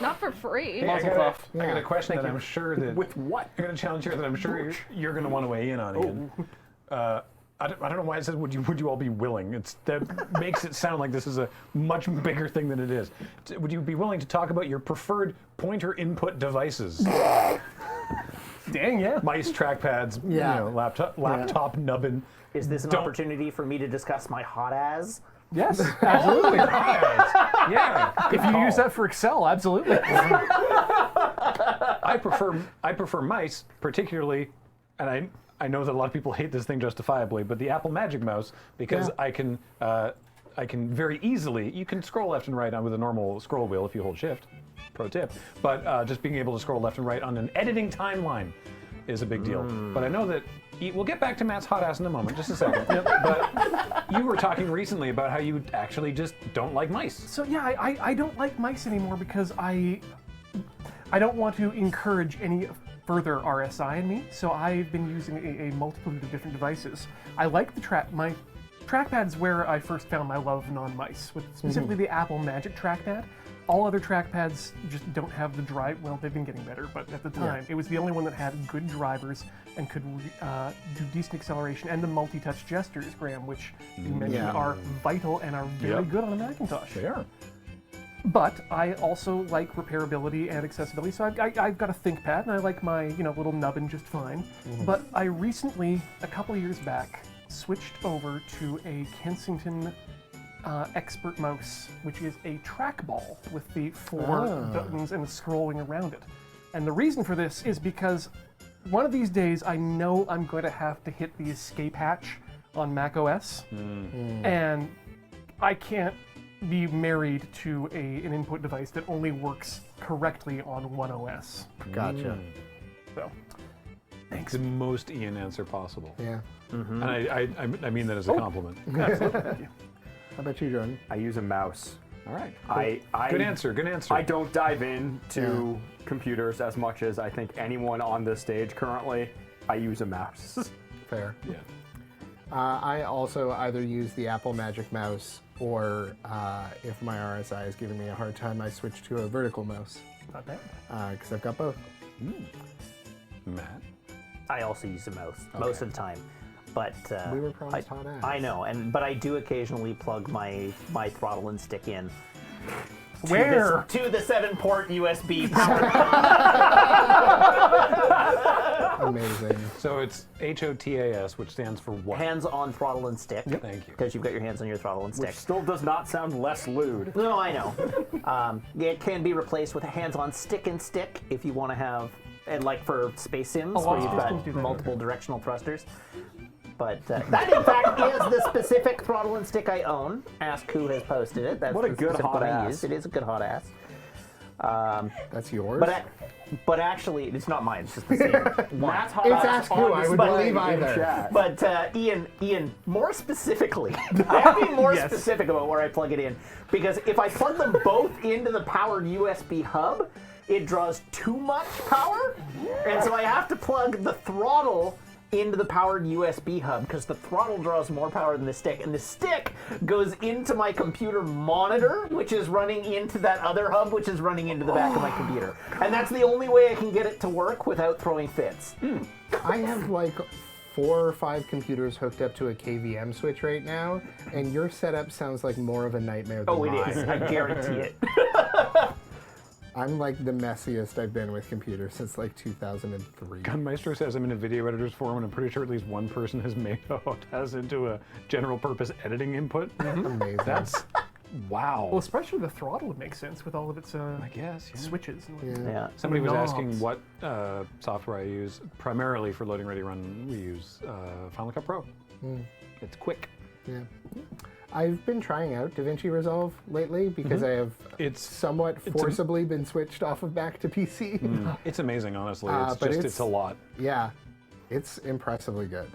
Not for free. Hey, I got a question that I'm sure that... With what? I got a challenge here that I'm sure you're going to want to weigh in on, Ian. I don't know why it says would you all be willing. That makes it sound like this is a much bigger thing than it is. Would you be willing to talk about your preferred pointer input devices? Dang, yeah. Mice, trackpads, laptop nubbin. Is this an opportunity for me to discuss my hot as? Yes, absolutely. Yeah. If you use that for Excel, absolutely. I prefer mice, particularly, and I know that a lot of people hate this thing justifiably, but the Apple Magic Mouse, because I can very easily, you can scroll left and right with a normal scroll wheel if you hold Shift, pro tip, but just being able to scroll left and right on an editing timeline is a big deal. But I know that, we'll get back to Matt's hot ass in a moment, just a second. But you were talking recently about how you actually just don't like mice. So yeah, I don't like mice anymore because I don't want to encourage any further RSI in me, so I've been using a multitude of different devices. I like my trackpad's where I first found my love non-mice, with specifically the Apple Magic trackpad. All other trackpads just don't have the drive. Well, they've been getting better, but at the time, it was the only one that had good drivers and could do decent acceleration, and the multi-touch gestures, Graham, which you mentioned are vital and are very good on a Macintosh. They are. But I also like repairability and accessibility, so I've got a ThinkPad, and I like my little nubbin just fine. But I recently, a couple of years back, switched over to a Kensington Expert mouse, which is a trackball with the 4 buttons and scrolling around it. And the reason for this is because one of these days I know I'm going to have to hit the escape hatch on Mac OS, and I can't be married to an input device that only works correctly on one OS. Gotcha. So, thanks. The most Ian answer possible. Yeah. And I mean that as a compliment. Absolutely. Thank you. How about you, Jordan? I use a mouse. All right. Good answer. Good answer. I don't dive into computers as much as I think anyone on this stage currently. I use a mouse. Fair. Yeah. I also either use the Apple Magic Mouse or if my RSI is giving me a hard time, I switch to a vertical mouse. Not bad. Because I've got both. Matt? I also use a mouse most of the time, but We were promised hot ass. I know, but I do occasionally plug my throttle and stick in. Where? To the 7-port USB power. Amazing. So it's HOTAS, which stands for what? Hands on throttle and stick. Thank you. Because you've got your hands on your throttle and stick. Which still does not sound less lewd. No, I know. It can be replaced with a hands-on stick and stick if you want to have, and like for Space Sims, where you've got multiple directional thrusters. But that, in fact, is the specific throttle and stick I own. Ask who has posted it. That's What a the good specific hot one I ass. used. It is a good hot ass. That's yours? But actually, it's not mine. It's just the same one. Matt's hot It's ass ask who, on I would display believe in either. chat. But Ian, more specifically, I have to be more specific about where I plug it in, because if I plug them both into the powered USB hub, it draws too much power, and so I have to plug the throttle into the powered USB hub, because the throttle draws more power than the stick, and the stick goes into my computer monitor, which is running into that other hub, which is running into the back of my computer. And that's the only way I can get it to work without throwing fits. I have like 4 or 5 computers hooked up to a KVM switch right now, and your setup sounds like more of a nightmare than mine. Oh, it is. I guarantee it. I'm like the messiest I've been with computers since like 2003. Gunmeister says I'm in a video editor's forum, and I'm pretty sure at least one person has made HOTAS into a general purpose editing input. Amazing. That's wow. Well, especially the throttle would make sense with all of its I guess. Yeah. switches. And Yeah. Somebody was knobs. asking what software I use. Primarily for loading ready run, we use Final Cut Pro. It's quick. Yeah. I've been trying out DaVinci Resolve lately because I have somewhat forcibly been switched off of Mac to PC. It's amazing, honestly. but It's a lot. Yeah, it's impressively good.